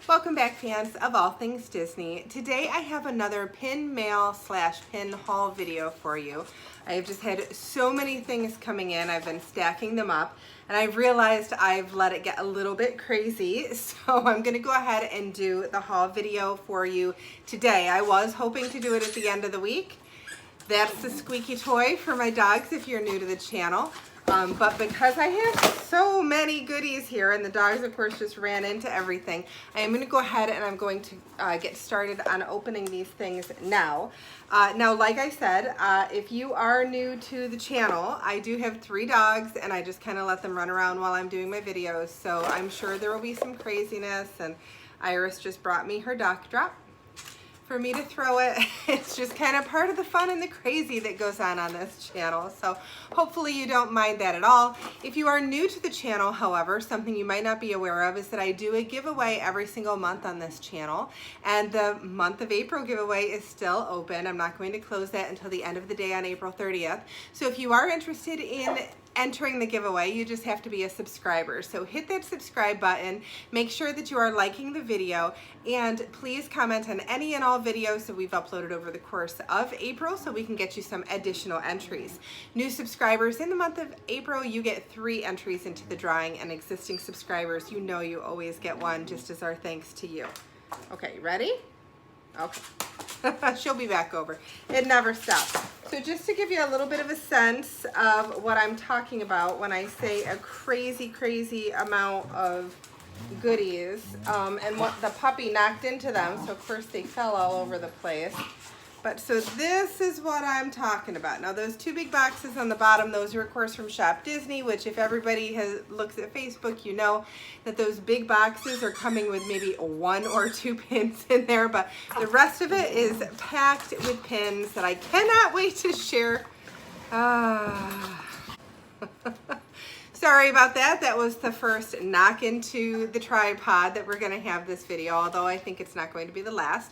Welcome back, fans of all things Disney. Today I have another pin mail / pin haul video for you. I have just had so many things coming in. I've been stacking them up and I've realized I've let it get a little bit crazy. So I'm going to go ahead and do the haul video for you today. I was hoping to do it at the end of the week. That's the squeaky toy for my dogs if you're new to the channel. But because I have so many goodies here and the dogs of course just ran into everything, I am going to go ahead and I'm going to get started on opening these things now. Now, like I said, if you are new to the channel, I do have 3 dogs and I just kind of let them run around while I'm doing my videos. So I'm sure there will be some craziness, and Iris just brought me her dock drop for me to throw it. It's just kind of part of the fun and the crazy that goes on this channel. So hopefully you don't mind that at all. If you are new to the channel, however, something you might not be aware of is that I do a giveaway every single month on this channel. And the month of April giveaway is still open. I'm not going to close that until the end of the day on April 30th. So if you are interested in entering the giveaway, you just have to be a subscriber. So hit that subscribe button, make sure that you are liking the video, and please comment on any and all videos that we've uploaded over the course of April so we can get you some additional entries. New subscribers in the month of April, you get 3 entries into the drawing, and existing subscribers, you know you always get 1 just as our thanks to you. Okay, ready? Okay. She'll be back over. It never stops. So just to give you a little bit of a sense of what I'm talking about when I say a crazy amount of goodies, and what the puppy knocked into them, so of course they fell all over the place. But so this is what I'm talking about. Now those 2 big boxes on the bottom, those are of course from Shop Disney, which if everybody looks at Facebook, you know that those big boxes are coming with maybe 1 or 2 pins in there, but the rest of it is packed with pins that I cannot wait to share. Sorry about that. That was the first knock into the tripod that we're going to have this video, although I think it's not going to be the last.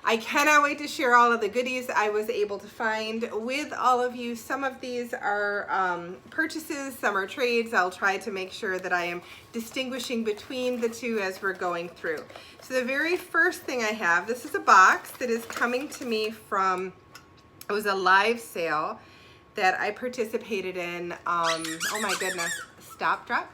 I cannot wait to share all of the goodies I was able to find with all of you. Some of these are purchases, some are trades. I'll try to make sure that I am distinguishing between the 2 as we're going through. So the very first thing I have, this is a box that is coming to me from, it was a live sale that I participated in, oh my goodness, Stop Drop.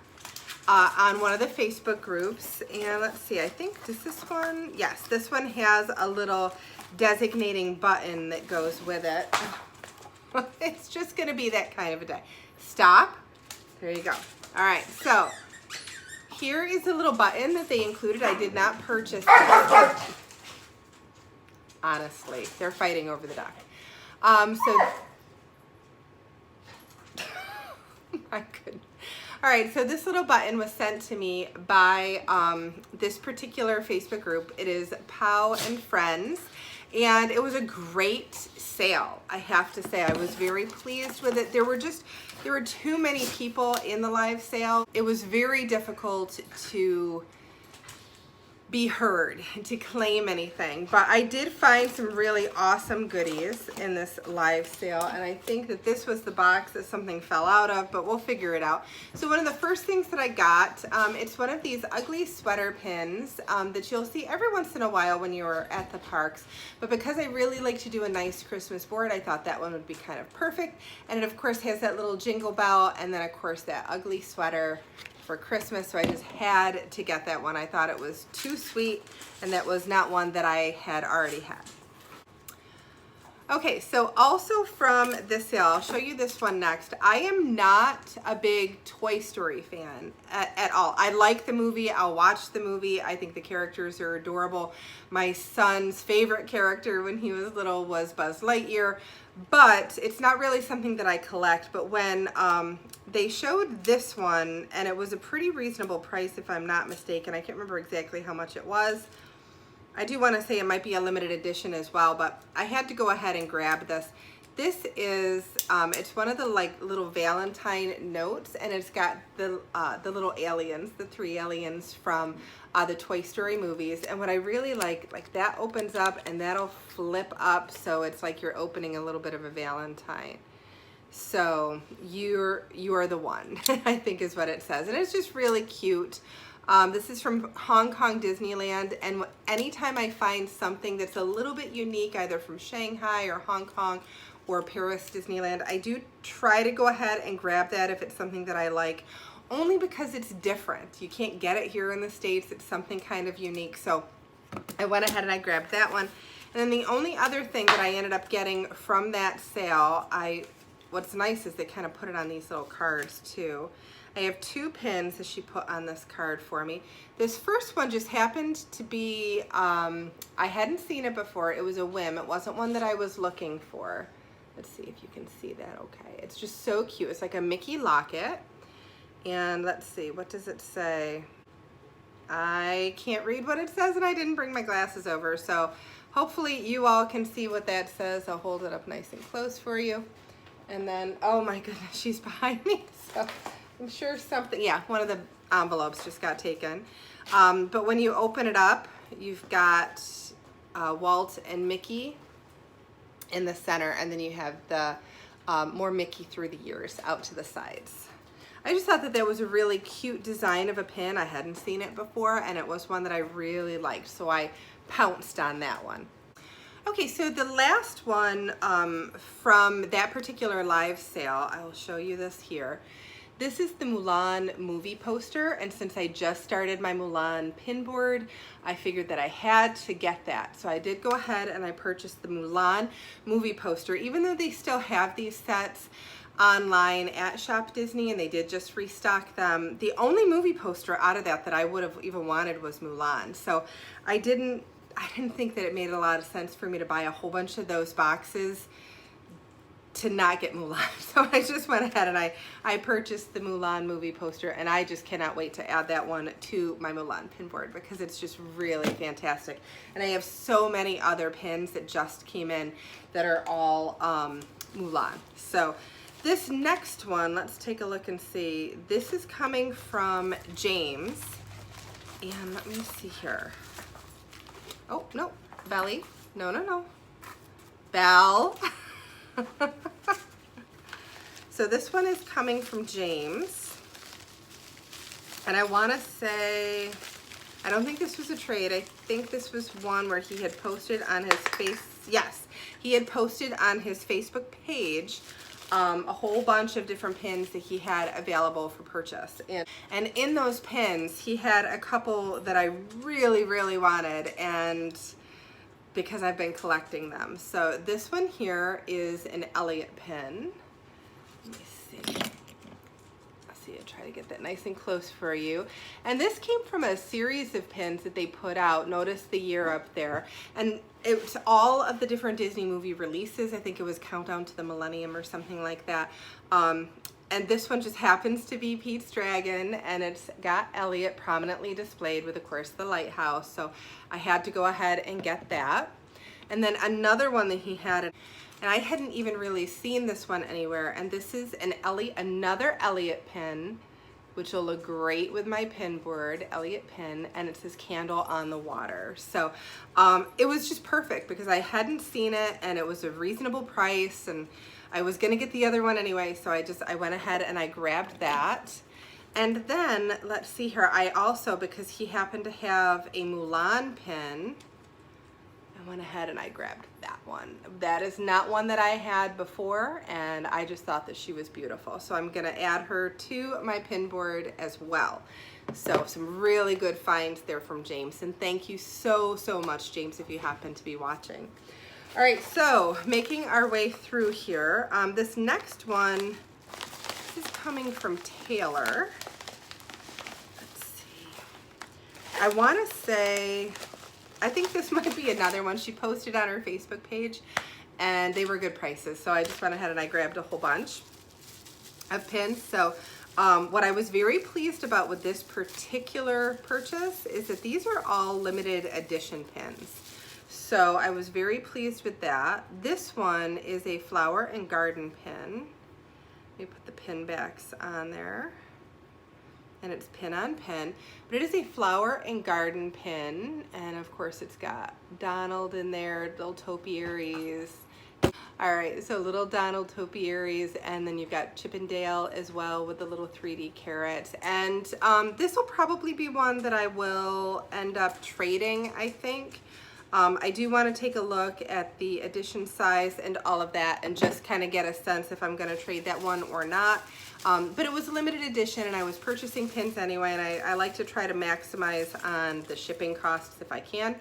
On one of the Facebook groups, and let's see, I think, does this one, yes, this one has a little designating button that goes with it. It's just going to be that kind of a day. Stop. There you go. All right, so here is a little button that they included. I did not purchase this. Honestly, they're fighting over the dock. My goodness. All right, so this little button was sent to me by this particular Facebook group. It is Pow and Friends, and it was a great sale. I have to say, I was very pleased with it. There were too many people in the live sale. It was very difficult to be heard, to claim anything, but I did find some really awesome goodies in this live sale, and I think that this was the box that something fell out of, but we'll figure it out. So one of the first things that I got, it's one of these ugly sweater pins that you'll see every once in a while when you're at the parks, but because I really like to do a nice Christmas board, I thought that one would be kind of perfect. And it of course has that little jingle bell, and then of course that ugly sweater for Christmas, so I just had to get that one. I thought it was too sweet, and that was not one that I had already had. Okay, so also from this sale, I'll show you this one next. I am not a big Toy Story fan at all. I like the movie, I'll watch the movie, I think the characters are adorable. My son's favorite character when he was little was Buzz Lightyear, but it's not really something that I collect. But when they showed this one, and it was a pretty reasonable price if I'm not mistaken, I can't remember exactly how much it was. I do want to say it might be a limited edition as well, but I had to go ahead and grab this. This is, it's one of the like little Valentine notes, and it's got the little aliens, the 3 aliens from the Toy Story movies. And what I really like that opens up and that'll flip up, so it's like you're opening a little bit of a Valentine. So you are the one, I think is what it says. And it's just really cute. This is from Hong Kong Disneyland, and anytime I find something that's a little bit unique, either from Shanghai or Hong Kong or Paris Disneyland, I do try to go ahead and grab that if it's something that I like, only because it's different. You can't get it here in the States. It's something kind of unique. So I went ahead and I grabbed that one. And then the only other thing that I ended up getting from that sale, what's nice is they kind of put it on these little cards too. I have 2 pins that she put on this card for me. This first one just happened to be, I hadn't seen it before. It was a whim. It wasn't one that I was looking for. Let's see if you can see that okay. It's just so cute. It's like a Mickey locket. And let's see, what does it say? I can't read what it says, and I didn't bring my glasses over, so hopefully you all can see what that says. I'll hold it up nice and close for you. And then, oh my goodness, she's behind me, so I'm sure something, yeah, one of the envelopes just got taken. But when you open it up, you've got Walt and Mickey in the center, and then you have the more Mickey through the years out to the sides. I just thought that that was a really cute design of a pin. I hadn't seen it before, and it was one that I really liked, so I pounced on that one. Okay, so the last one from that particular live sale, I will show you this here. This is the Mulan movie poster, and since I just started my Mulan pin board, I figured that I had to get that. So I did go ahead and I purchased the Mulan movie poster, even though they still have these sets online at Shop Disney, and they did just restock them. The only movie poster out of that I would have even wanted was Mulan. So I didn't think that it made a lot of sense for me to buy a whole bunch of those boxes to not get Mulan. So I just went ahead and I purchased the Mulan movie poster, and I just cannot wait to add that one to my Mulan pin board because it's just really fantastic. And I have so many other pins that just came in that are all Mulan. So this next one, let's take a look and see. This is coming from James. And let me see here. Oh, no, Belly. No. Belle. So this one is coming from James. And I want to say, I don't think this was a trade. I think this was one where he had posted on his he had posted on his Facebook page a whole bunch of different pins that he had available for purchase. And in those pins, he had a couple that I really, really wanted, and because I've been collecting them. So this one here is an Elliot Pin. Let me see. I'll try to get that nice and close for you. And this came from a series of pins that they put out. Notice the year up there. And it's all of the different Disney movie releases. I think it was Countdown to the Millennium or something like that. And this one just happens to be Pete's Dragon, and it's got Elliot prominently displayed with, of course, the lighthouse. So I had to go ahead and get that. And then another one that he had, and I hadn't even really seen this one anywhere, and this is another Elliot pin, which will look great with my pin board, Elliot Pin, and it says Candle on the Water. So it was just perfect because I hadn't seen it, and it was a reasonable price, and I was gonna get the other one anyway, so I went ahead and I grabbed that. And then, let's see here, I also, because he happened to have a Mulan pin, I went ahead and I grabbed that one. That is not one that I had before, and I just thought that she was beautiful. So I'm gonna add her to my pin board as well. So some really good finds there from James, and thank you so much, James, if you happen to be watching. All right, so making our way through here. This next one, this is coming from Taylor. Let's see. I want to say, I think this might be another one she posted on her Facebook page, and they were good prices. So I just went ahead and I grabbed a whole bunch of pins. So what I was very pleased about with this particular purchase is that these are all limited edition pins. So I was very pleased with that. This one is a flower and garden pin. Let me put the pin backs on there. And it's pin on pin, but it is a flower and garden pin. And of course it's got Donald in there, little topiaries. All right, so little Donald topiaries, and then you've got Chippendale as well with the little 3D carrots. And this will probably be one that I will end up trading, I think. I do want to take a look at the edition size and all of that and just kind of get a sense if I'm going to trade that one or not. But it was a limited edition and I was purchasing pins anyway, and I like to try to maximize on the shipping costs if I can.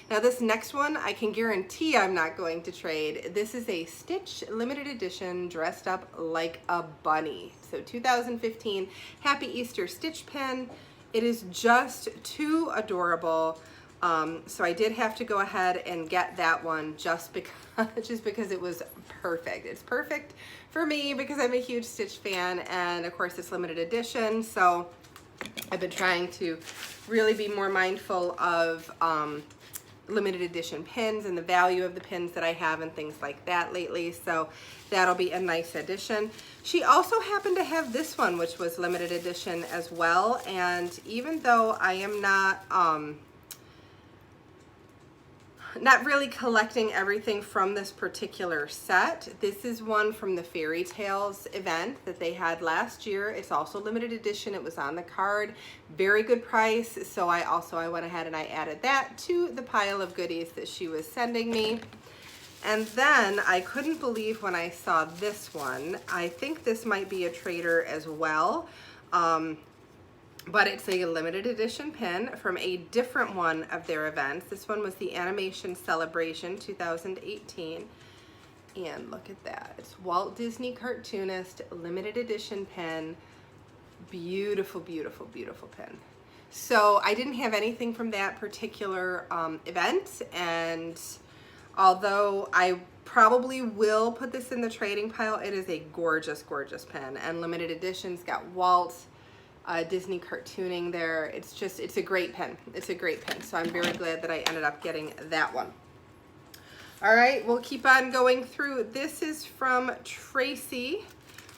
Now this next one, I can guarantee I'm not going to trade. This is a Stitch limited edition dressed up like a bunny. So 2015 Happy Easter Stitch pin. It is just too adorable. So I did have to go ahead and get that one just because it was perfect. It's perfect for me because I'm a huge Stitch fan, and of course it's limited edition. So I've been trying to really be more mindful of limited edition pins and the value of the pins that I have and things like that lately. So that'll be a nice addition. She also happened to have this one, which was limited edition as well. And even though I am not really collecting everything from this particular set. This is one from the Fairy Tales event that they had last year. It's also limited edition. It was on the card. Very good price. So I went ahead and I added that to the pile of goodies that she was sending me. And then I couldn't believe when I saw this one. I think this might be a trader as well. But it's a limited edition pin from a different one of their events. This one was the Animation Celebration 2018. And look at that. It's Walt Disney Cartoonist limited edition pin. Beautiful, beautiful, beautiful pin. So I didn't have anything from that particular event. And although I probably will put this in the trading pile, it is a gorgeous, gorgeous pin. And limited edition's got Walt Disney cartooning there. It's a great pen. It's a great pen. So I'm very glad that I ended up getting that one. All right, we'll keep on going through. This is from Tracy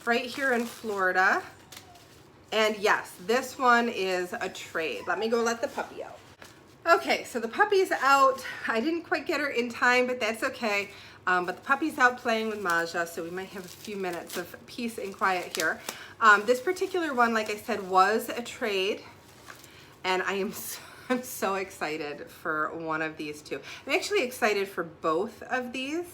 right here in Florida. And yes, this one is a trade. Let me go let the puppy out. Okay, so the puppy's out. I didn't quite get her in time, but that's okay. But the puppy's out playing with Maja, so we might have a few minutes of peace and quiet here. This particular one, like I said, was a trade, and I'm so excited for one of these two. I'm actually excited for both of these,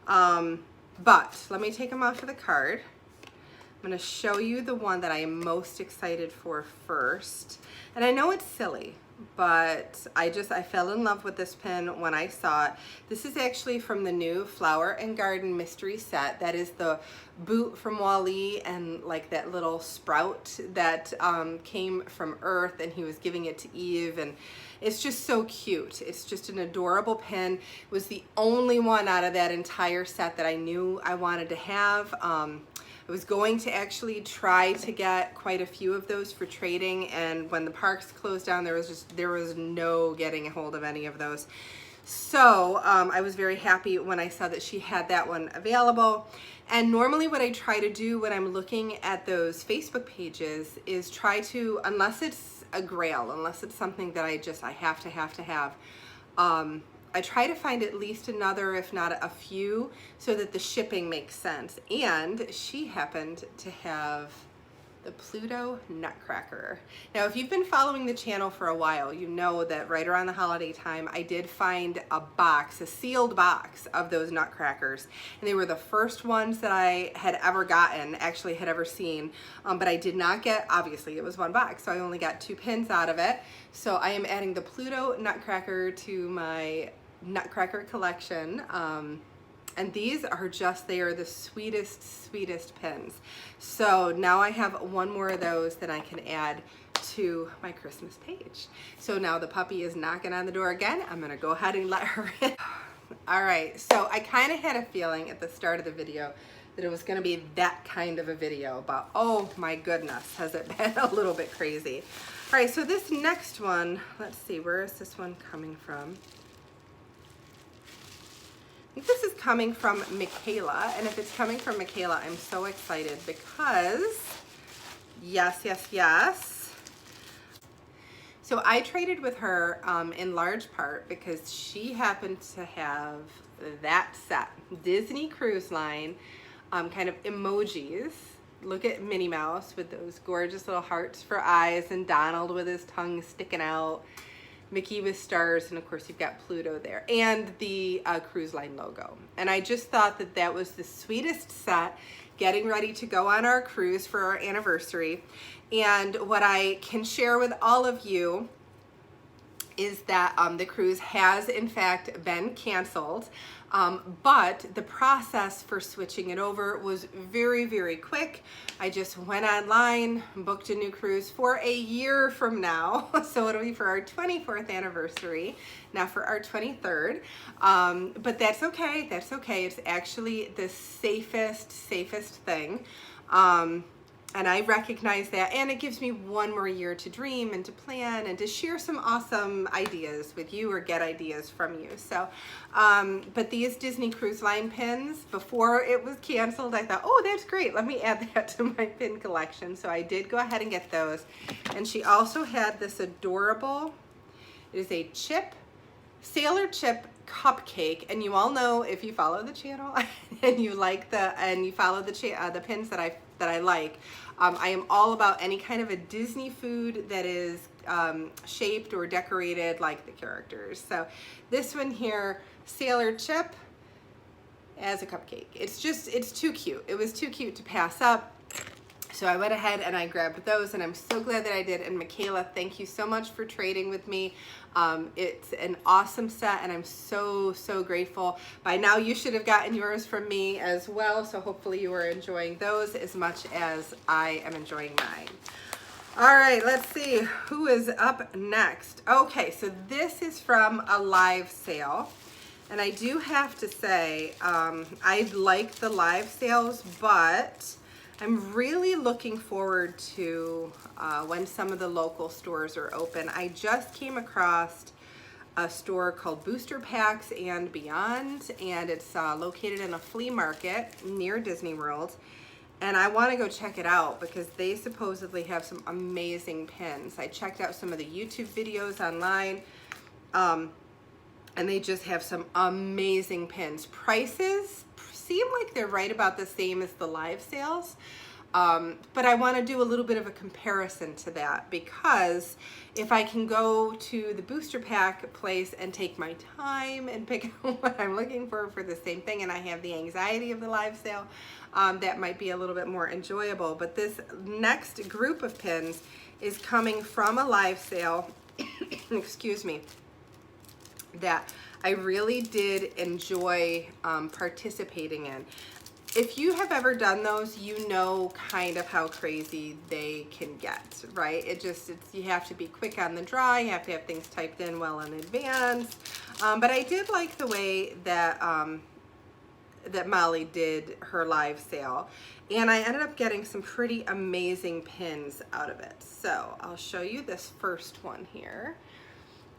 but let me take them off of the card. I'm going to show you the one that I am most excited for first. And I know it's silly, but I fell in love with this pin when I saw it. This is actually from the new Flower and Garden Mystery Set. That is the boot from Wall-E and like that little sprout that came from Earth, and he was giving it to Eve, and it's just so cute. It's just an adorable pin. It was the only one out of that entire set that I knew I wanted to have. I was going to actually try to get quite a few of those for trading, and when the parks closed down, there was no getting a hold of any of those. So I was very happy when I saw that she had that one available. And normally what I try to do when I'm looking at those Facebook pages is try to, unless it's a grail, unless it's something that I have to have, I try to find at least another, if not a few, so that the shipping makes sense. And she happened to have the Pluto Nutcracker. Now, if you've been following the channel for a while, you know that right around the holiday time, I did find a box, a sealed box of those Nutcrackers. And they were the first ones that I had ever gotten, actually had ever seen. But I did not get, obviously it was one box, so I only got 2 pins out of it. So I am adding the Pluto Nutcracker to my Nutcracker collection. And these are they are the sweetest, sweetest pins. So now I have one more of those that I can add to my Christmas page. So now the puppy is knocking on the door again. I'm gonna go ahead and let her in. All right, so I kind of had a feeling at the start of the video that it was gonna be that kind of a video, but oh my goodness, has it been a little bit crazy. All right, so this next one, let's see, where is this one coming from? I think this is coming from Michaela, and if it's coming from Michaela, I'm so excited because, yes. So I traded with her in large part because she happened to have that set, Disney Cruise Line, kind of emojis. Look at Minnie Mouse with those gorgeous little hearts for eyes, and Donald with his tongue sticking out, Mickey with stars, and of course you've got Pluto there, and the cruise line logo. And I just thought that that was the sweetest set, getting ready to go on our cruise for our anniversary. And what I can share with all of you is that the cruise has in fact been canceled, but the process for switching it over was very, very quick. I just went online, booked a new cruise for a year from now, so it'll be for our 24th anniversary, not for our 23rd, but that's okay, that's okay. It's actually the safest thing. And I recognize that, and it gives me one more year to dream and to plan and to share some awesome ideas with you or get ideas from you. So, but these Disney Cruise Line pins, before it was canceled, I thought, oh, that's great. Let me add that to my pin collection. So I did go ahead and get those. And she also had this adorable, it is a Sailor Chip cupcake, and you all know, if you follow the channel and you like you follow the pins that I like, I am all about any kind of a Disney food that is shaped or decorated like the characters. So this one here, Sailor Chip as a cupcake. It's too cute. It was too cute to pass up. So I went ahead and I grabbed those, and I'm so glad that I did. And Michaela, thank you so much for trading with me. It's an awesome set, and I'm so grateful. By now you should have gotten yours from me as well, so hopefully you are enjoying those as much as I am enjoying mine. All right, let's see who is up next. Okay, so this is from a live sale. And I do have to say, I like the live sales, but I'm really looking forward to when some of the local stores are open. I just came across a store called Booster Packs and Beyond, and it's located in a flea market near Disney World. And I want to go check it out because they supposedly have some amazing pins. I checked out some of the YouTube videos online, and they just have some amazing pins. Prices seem like they're right about the same as the live sales, but I want to do a little bit of a comparison to that, because if I can go to the booster pack place and take my time and pick out what I'm looking for the same thing, and I have the anxiety of the live sale, that might be a little bit more enjoyable. But this next group of pins is coming from a live sale, excuse me, that I really did enjoy participating in. If you have ever done those, you know kind of how crazy they can get, right? You have to be quick on the draw, you have to have things typed in well in advance. But I did like the way that that Molly did her live sale, and I ended up getting some pretty amazing pins out of it. So I'll show you this first one here.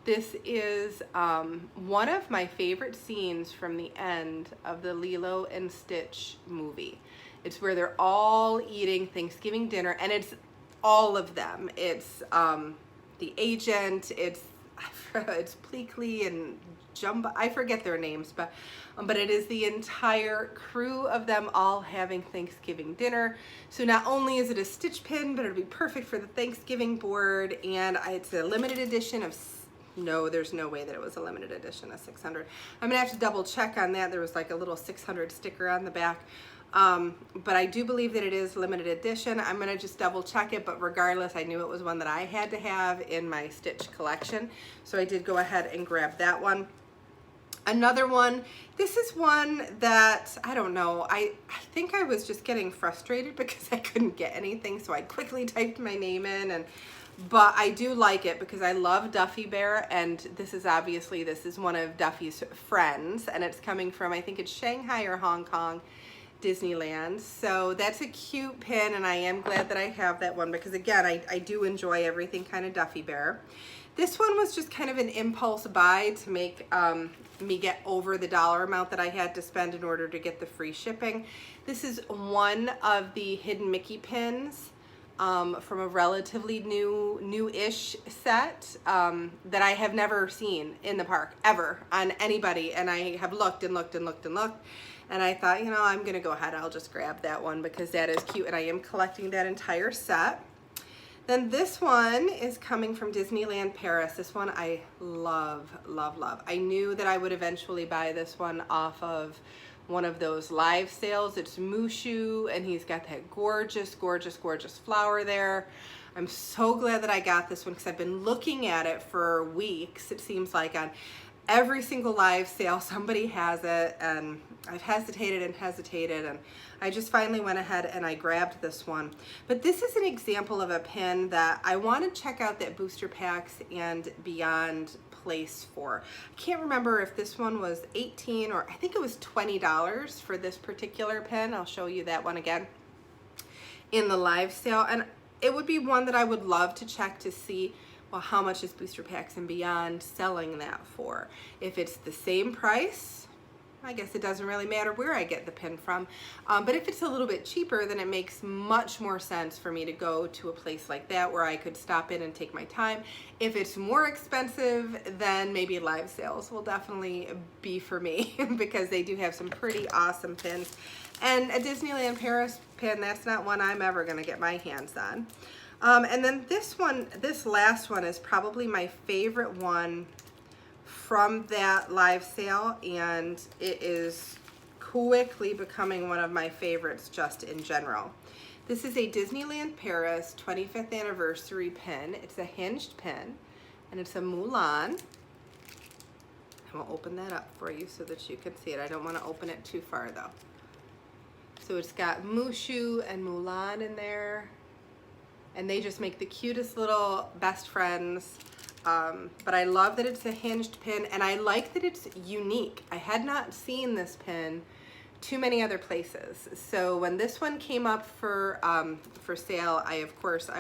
This is one of my favorite scenes from the end of the Lilo and Stitch movie. It's where they're all eating Thanksgiving dinner, and it's all of them. It's the agent, it's Pleakley and Jumbo, I forget their names, but it is the entire crew of them all having Thanksgiving dinner. So not only is it a Stitch pin, but it'll be perfect for the Thanksgiving board, and it's a limited edition of, no, there's no way that it was a limited edition of 600. I'm gonna have to double check on that. There was like a little 600 sticker on the back. But I do believe that it is limited edition. I'm gonna just double check it, but regardless, I knew it was one that I had to have in my Stitch collection. So I did go ahead and grab that one. Another one, this is one that, I don't know, I think I was just getting frustrated because I couldn't get anything, so I quickly typed my name in, but I do like it because I love Duffy Bear, and this is one of Duffy's friends, and it's coming from, I think it's Shanghai or Hong Kong Disneyland. So that's a cute pin, and I am glad that I have that one because, again, I do enjoy everything kind of Duffy Bear. This one was just kind of an impulse buy to make me get over the dollar amount that I had to spend in order to get the free shipping. This is one of the Hidden Mickey pins from a relatively new-ish set that I have never seen in the park ever on anybody, and I have looked and looked and looked and looked, and I thought, you know, I'm gonna go ahead, I'll just grab that one because that is cute, and I am collecting that entire set. Then this one is coming from Disneyland Paris. This one I love, love, love. I knew that I would eventually buy this one off of one of those live sales. It's Mushu, and he's got that gorgeous, gorgeous, gorgeous flower there. I'm so glad that I got this one because I've been looking at it for weeks. It seems like on every single live sale somebody has it, and I've hesitated and hesitated, and I just finally went ahead and I grabbed this one. But this is an example of a pin that I want to check out that booster packs and beyond place for. I can't remember if this one was 18 or I think it was $20 for this particular pin. I'll show you that one again in the live sale, and it would be one that I would love to check to see, well, how much is Booster Packs and Beyond selling that for? If it's the same price, I guess it doesn't really matter where I get the pin from. But if it's a little bit cheaper, then it makes much more sense for me to go to a place like that where I could stop in and take my time. If it's more expensive, then maybe live sales will definitely be for me because they do have some pretty awesome pins. And a Disneyland Paris pin, that's not one I'm ever gonna get my hands on. And then this one, this last one is probably my favorite one from that live sale, and it is quickly becoming one of my favorites just in general. This is a Disneyland Paris 25th anniversary pin. It's a hinged pin, and it's a Mulan. I will open that up for you so that you can see it. I don't want to open it too far though. So it's got Mushu and Mulan in there, and they just make the cutest little best friends. But I love that it's a hinged pin, and I like that it's unique. I had not seen this pin too many other places. So when this one came up for sale, I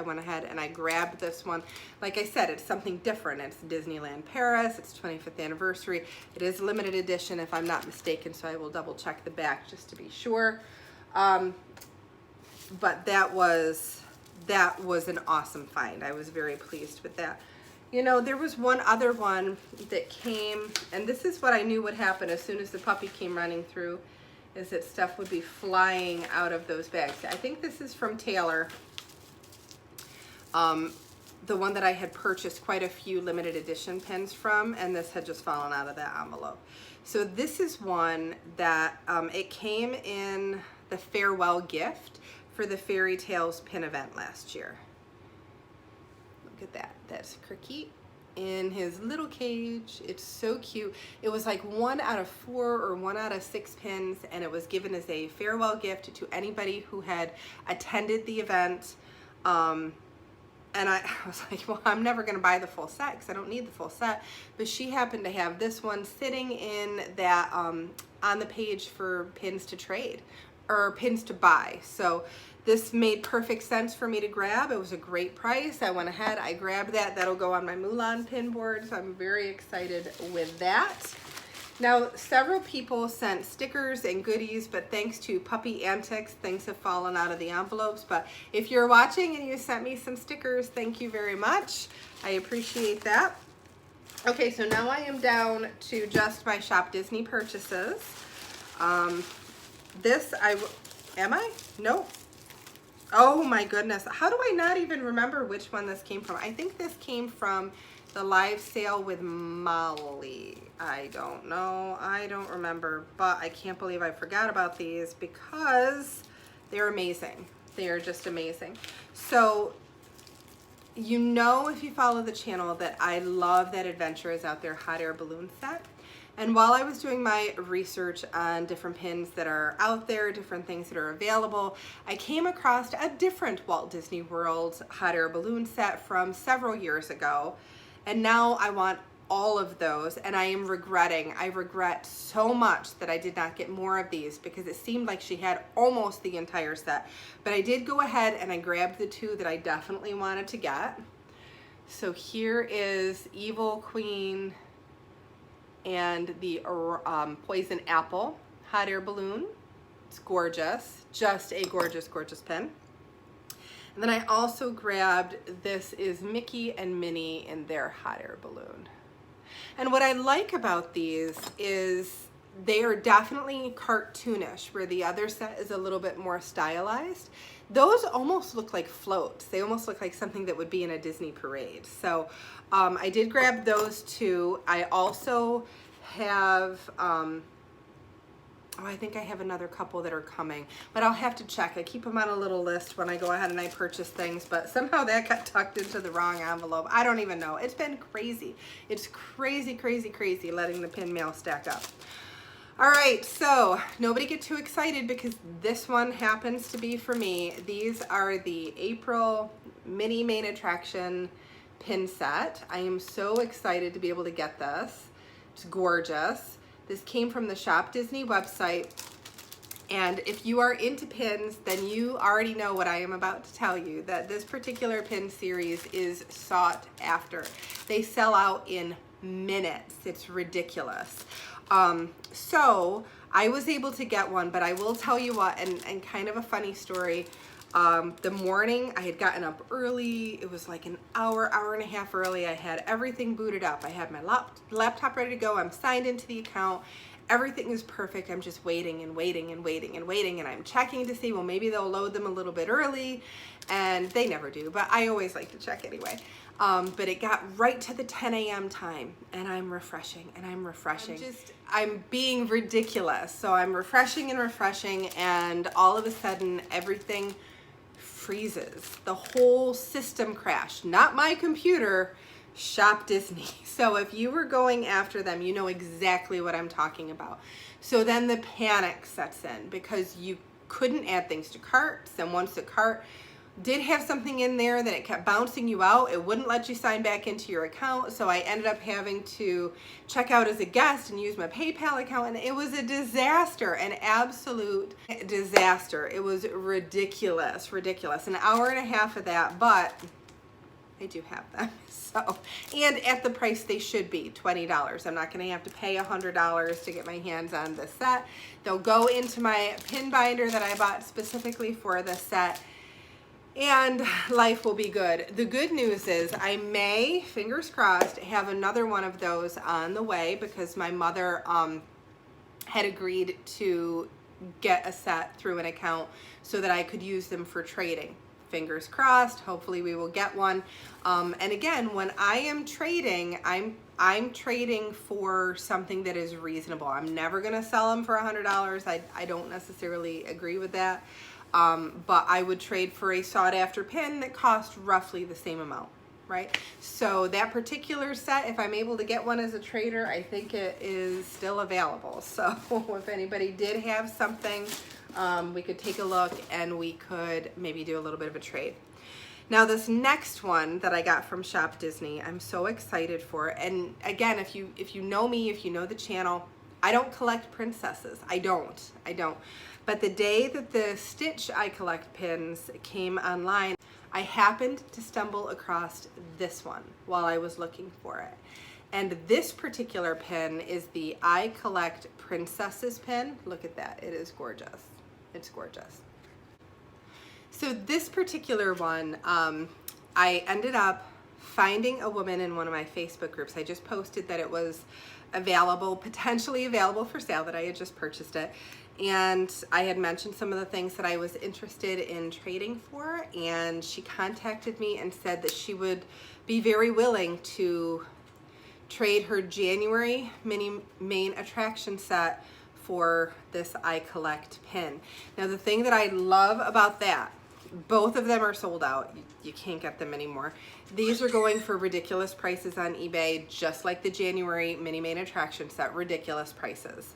went ahead and I grabbed this one. Like I said, it's something different. It's Disneyland Paris, it's 25th anniversary. It is limited edition if I'm not mistaken, so I will double check the back just to be sure. But that was an awesome find. I was very pleased with that. You know, there was one other one that came, and this is what I knew would happen as soon as the puppy came running through, is that stuff would be flying out of those bags. I think this is from Taylor, the one that I had purchased quite a few limited edition pins from, and this had just fallen out of that envelope. So this is one that it came in the farewell gift for the Fairy Tales pin event last year. Look at that. That's Cricket in his little cage. It's so cute. It was like 1 out of 4 or 1 out of 6 pins, and it was given as a farewell gift to anybody who had attended the event. And I was like, well, I'm never going to buy the full set because I don't need the full set. But she happened to have this one sitting in that on the page for pins to trade or pins to buy. So this made perfect sense for me to grab. It was a great price. I went ahead, I grabbed that. That'll go on my Mulan pin board, so I'm very excited with that. Now, several people sent stickers and goodies, but thanks to Puppy Antics, things have fallen out of the envelopes. But if you're watching and you sent me some stickers, thank you very much. I appreciate that. Okay, so now I am down to just my Shop Disney purchases. Am I? Nope. Oh my goodness. How do I not even remember which one this came from? I think this came from the live sale with Molly. I don't know. I don't remember, but I can't believe I forgot about these because they're amazing. They are just amazing. So, you know, if you follow the channel, that I love that Adventure is Out There hot air balloon set. And while I was doing my research on different pins that are out there, different things that are available, I came across a different Walt Disney World hot air balloon set from several years ago. And now I want all of those, and I regret so much that I did not get more of these because it seemed like she had almost the entire set. But I did go ahead and I grabbed the 2 that I definitely wanted to get. So here is Evil Queen and the Poison Apple hot air balloon. It's gorgeous, just a gorgeous, gorgeous pin. And then I also grabbed, this is Mickey and Minnie in their hot air balloon. And what I like about these is they are definitely cartoonish, where the other set is a little bit more stylized. Those almost look like floats. They almost look like something that would be in a Disney parade. So I did grab those two. I also have, I think I have another couple that are coming, but I'll have to check. I keep them on a little list when I go ahead and I purchase things, but somehow that got tucked into the wrong envelope. I don't even know. It's been crazy. It's crazy, crazy, crazy letting the pin mail stack up. All right, so nobody get too excited because this one happens to be for me. These are the April Minnie Main Attraction pin set. I am so excited to be able to get this. It's gorgeous. This came from the Shop Disney website. And if you are into pins, then you already know what I am about to tell you, that this particular pin series is sought after. They sell out in minutes. It's ridiculous. So I was able to get one, but I will tell you what, and kind of a funny story. The morning I had gotten up early. It was like an hour and a half early. I had everything booted up. I had my laptop ready to go. I'm signed into the account. Everything is perfect. I'm just waiting and waiting and waiting and waiting. And I'm checking to see, well, maybe they'll load them a little bit early, and they never do, but I always like to check anyway. But it got right to the 10 a.m. time, and I'm refreshing and I'm refreshing. I'm being ridiculous. So I'm refreshing and refreshing, and all of a sudden everything freezes. The whole system crashed. Not my computer, Shop Disney. So if you were going after them, you know exactly what I'm talking about. So then the panic sets in because you couldn't add things to carts, and once the cart did have something in there, then it kept bouncing you out. It wouldn't let you sign back into your account. So I ended up having to check out as a guest and use my PayPal account. And it was a disaster, an absolute disaster. It was ridiculous, ridiculous. An hour and a half of that, but I do have them. So, and at the price they should be, $20. I'm not gonna have to pay $100 to get my hands on this set. They'll go into my pin binder that I bought specifically for this set, and life will be good. The good news is I may, fingers crossed, have another one of those on the way because my mother had agreed to get a set through an account so that I could use them for trading. Fingers crossed, hopefully we will get one. And again, when I am trading, I'm trading for something that is reasonable. I'm never gonna sell them for $100. I don't necessarily agree with that. But I would trade for a sought after pin that cost roughly the same amount, right? So that particular set, if I'm able to get one as a trader, I think it is still available. So if anybody did have something, we could take a look and we could maybe do a little bit of a trade. Now this next one that I got from Shop Disney, I'm so excited for. And again, if you know me, if you know the channel, I don't collect princesses. I don't. But the day that the Stitch I Collect pins came online, I happened to stumble across this one while I was looking for it. And this particular pin is the I Collect Princesses pin. Look at that, it is gorgeous. It's gorgeous. So this particular one, I ended up finding a woman in one of my Facebook groups. I just posted that it was available, potentially available for sale, that I had just purchased it. And I had mentioned some of the things that I was interested in trading for, and she contacted me and said that she would be very willing to trade her January Minnie Main Attraction set for this I Collect pin. Now the thing that I love about that, both of them are sold out. You can't get them anymore. These are going for ridiculous prices on eBay, just like the January Minnie Main Attraction set, ridiculous prices.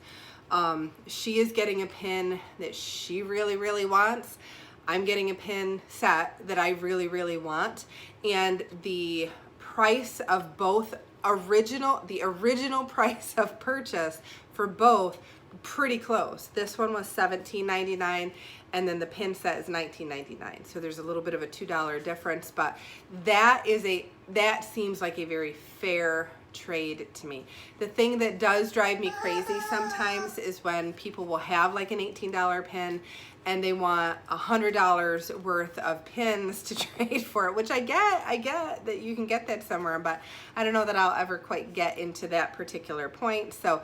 She is getting a pin that she really, really wants. I'm getting a pin set that I really, really want. And the price of both the original price of purchase for both, pretty close. This one was $17.99 and then the pin set is $19.99. So there's a little bit of a $2 difference, but that seems like a very fair trade to me. The thing that does drive me crazy sometimes is when people will have like an $18 pin and they want $100 worth of pins to trade for it, which I get that you can get that somewhere, but I don't know that I'll ever quite get into that particular point. So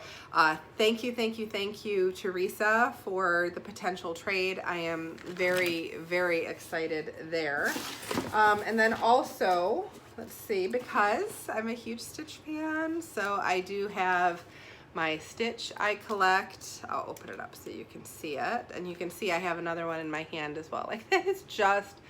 thank you, Teresa, for the potential trade. I am very, very excited there. And then also, let's see, because I'm a huge Stitch fan, so I do have my Stitch I collect. I'll open it up so you can see it. And you can see I have another one in my hand as well. Like, that is just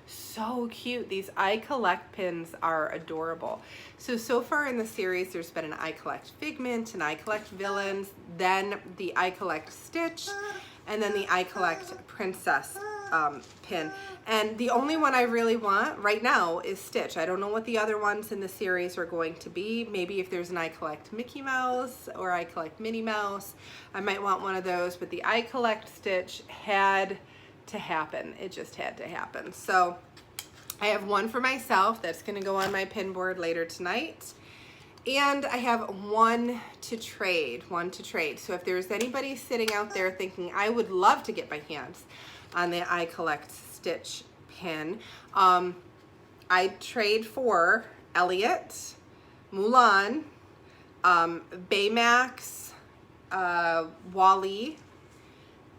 so cute. These I collect pins are adorable. So far in the series, there's been an I collect Figment, an I collect Villains, then the I collect Stitch, and then the I collect Princess pin. And the only one I really want right now is Stitch. I don't know what the other ones in the series are going to be. Maybe if there's an I collect Mickey Mouse or I collect Minnie Mouse, I might want one of those, but the I collect Stitch had to happen. It just had to happen. So I have one for myself that's going to go on my pin board later tonight. And I have one to trade. So if there's anybody sitting out there thinking, I would love to get my hands on the I collect Stitch pin, I trade for Elliot, Mulan, Baymax, Wally,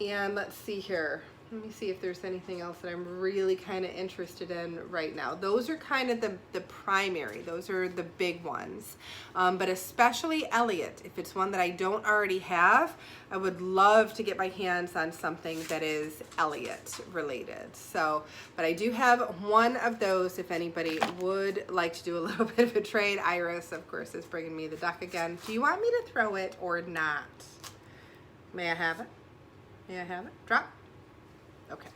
and let's see here. Let me see if there's anything else that I'm really kind of interested in right now. Those are kind of the primary. Those are the big ones. But especially Elliot, if it's one that I don't already have, I would love to get my hands on something that is Elliot related. So, but I do have one of those if anybody would like to do a little bit of a trade. Iris, of course, is bringing me the duck again. Do you want me to throw it or not? May I have it? May I have it? Drop. Okay,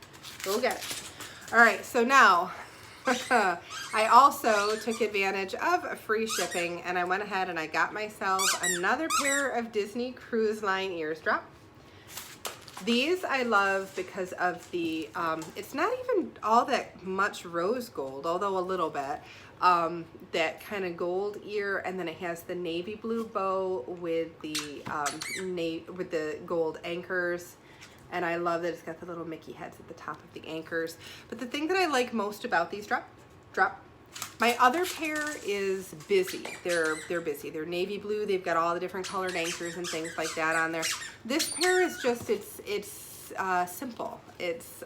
we'll get it. All right, so now I also took advantage of free shipping and I went ahead and I got myself another pair of Disney Cruise Line ears. Drop. These I love because of the, it's not even all that much rose gold, although a little bit. That kind of gold ear, and then it has the navy blue bow with the gold anchors. And I love that it's got the little Mickey heads at the top of the anchors. But the thing that I like most about these, drop. My other pair is busy. They're busy. They're navy blue. They've got all the different colored anchors and things like that on there. This pair is just, it's simple. It's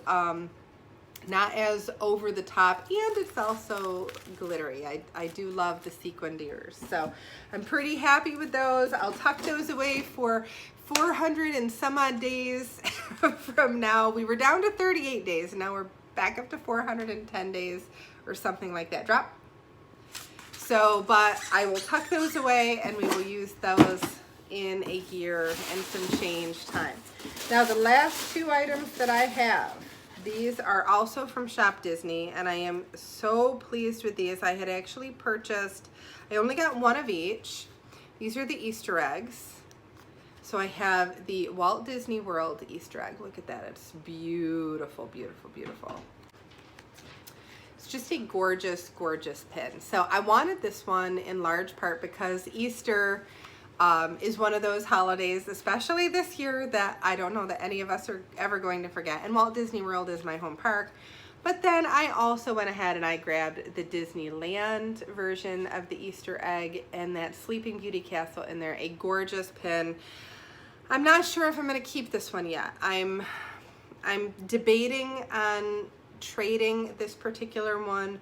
not as over the top, and it's also glittery. I do love the sequined ears. So I'm pretty happy with those. I'll tuck those away for 400 and some odd days from now. We were down to 38 days, and now we're back up to 410 days or something like that. Drop. So, but I will tuck those away and we will use those in a year and some change time. Now the last two items that I have, these are also from Shop Disney, and I am so pleased with these. I had actually purchased, I only got one of each. These are the Easter eggs. So I have the Walt Disney World Easter egg. Look at that, it's beautiful, beautiful, beautiful. It's just a gorgeous, gorgeous pin. So I wanted this one in large part because Easter is one of those holidays, especially this year, that I don't know that any of us are ever going to forget. And Walt Disney World is my home park. But then I also went ahead and I grabbed the Disneyland version of the Easter egg and that Sleeping Beauty castle in there, a gorgeous pin. I'm not sure if I'm going to keep this one yet. I'm debating on trading this particular one.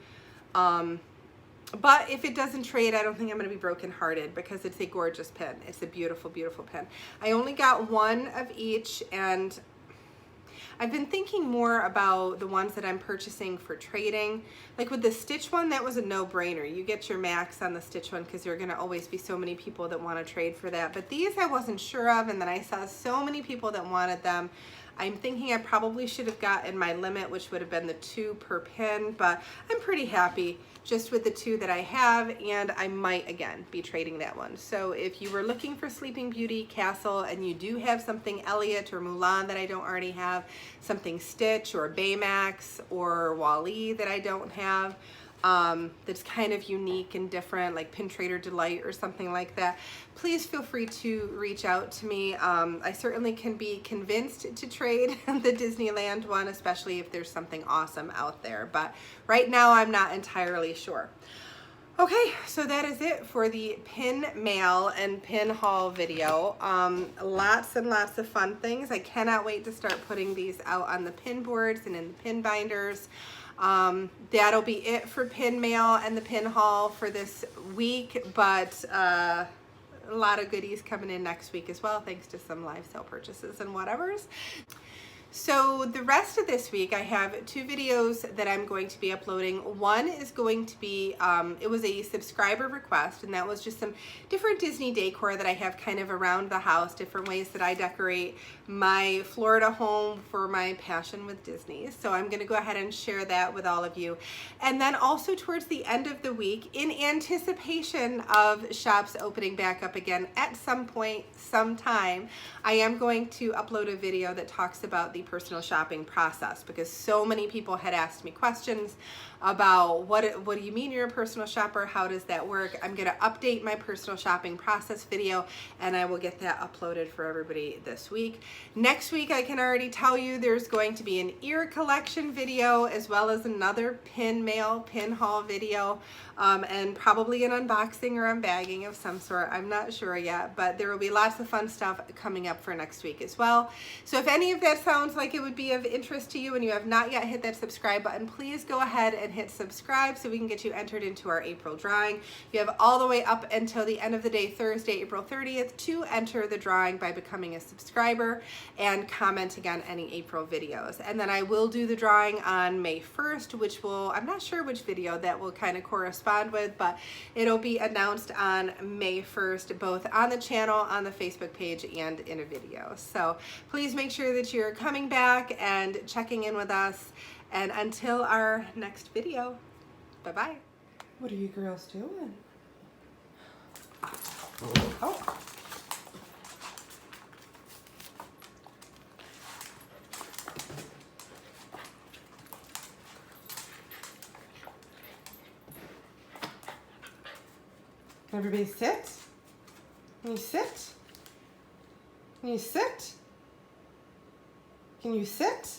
But if it doesn't trade, I don't think I'm going to be brokenhearted because it's a gorgeous pin. It's a beautiful, beautiful pin. I only got one of each, and I've been thinking more about the ones that I'm purchasing for trading. Like with the Stitch one, that was a no-brainer. You get your max on the Stitch one because there are going to always be so many people that want to trade for that. But these I wasn't sure of, and then I saw so many people that wanted them. I'm thinking I probably should have gotten my limit, which would have been the 2 per pin, but I'm pretty happy just with the 2 that I have, and I might again be trading that one. So if you were looking for Sleeping Beauty Castle and you do have something Elliot or Mulan that I don't already have, something Stitch or Baymax or Wally that I don't have, that's kind of unique and different, like Pin Trader Delight or something like that, please feel free to reach out to me. I certainly can be convinced to trade the Disneyland one, especially if there's something awesome out there. But right now I'm not entirely sure. Okay, so that is it for the pin mail and pin haul video. Lots and lots of fun things. I cannot wait to start putting these out on the pin boards and in the pin binders. That'll be it for pin mail and the pin haul for this week, but a lot of goodies coming in next week as well, thanks to some live sale purchases and whatevers. So the rest of this week I have 2 videos that I'm going to be uploading. One is going to be, it was a subscriber request, and that was just some different Disney decor that I have kind of around the house, different ways that I decorate my Florida home for my passion with Disney. So I'm going to go ahead and share that with all of you. And then also towards the end of the week, in anticipation of shops opening back up again at some point, sometime, I am going to upload a video that talks about the personal shopping process, because so many people had asked me questions about what do you mean you're a personal shopper? How does that work? I'm going to update my personal shopping process video, and I will get that uploaded for everybody this week. Next week, I can already tell you there's going to be an ear collection video, as well as another pin mail, pin haul video, and probably an unboxing or unbagging of some sort. I'm not sure yet, but there will be lots of fun stuff coming up for next week as well. So if any of that sounds like it would be of interest to you and you have not yet hit that subscribe button, please go ahead and hit subscribe so we can get you entered into our April drawing. You have all the way up until the end of the day, Thursday, April 30th, to enter the drawing by becoming a subscriber and commenting on any April videos. And then I will do the drawing on May 1st, which will, I'm not sure which video that will kind of correspond with, but it'll be announced on May 1st, both on the channel, on the Facebook page, and in a video. So please make sure that you're coming back and checking in with us. And until our next video, bye-bye. What are you girls doing? Oh. Everybody sit. Can you sit? Can you sit? Can you sit?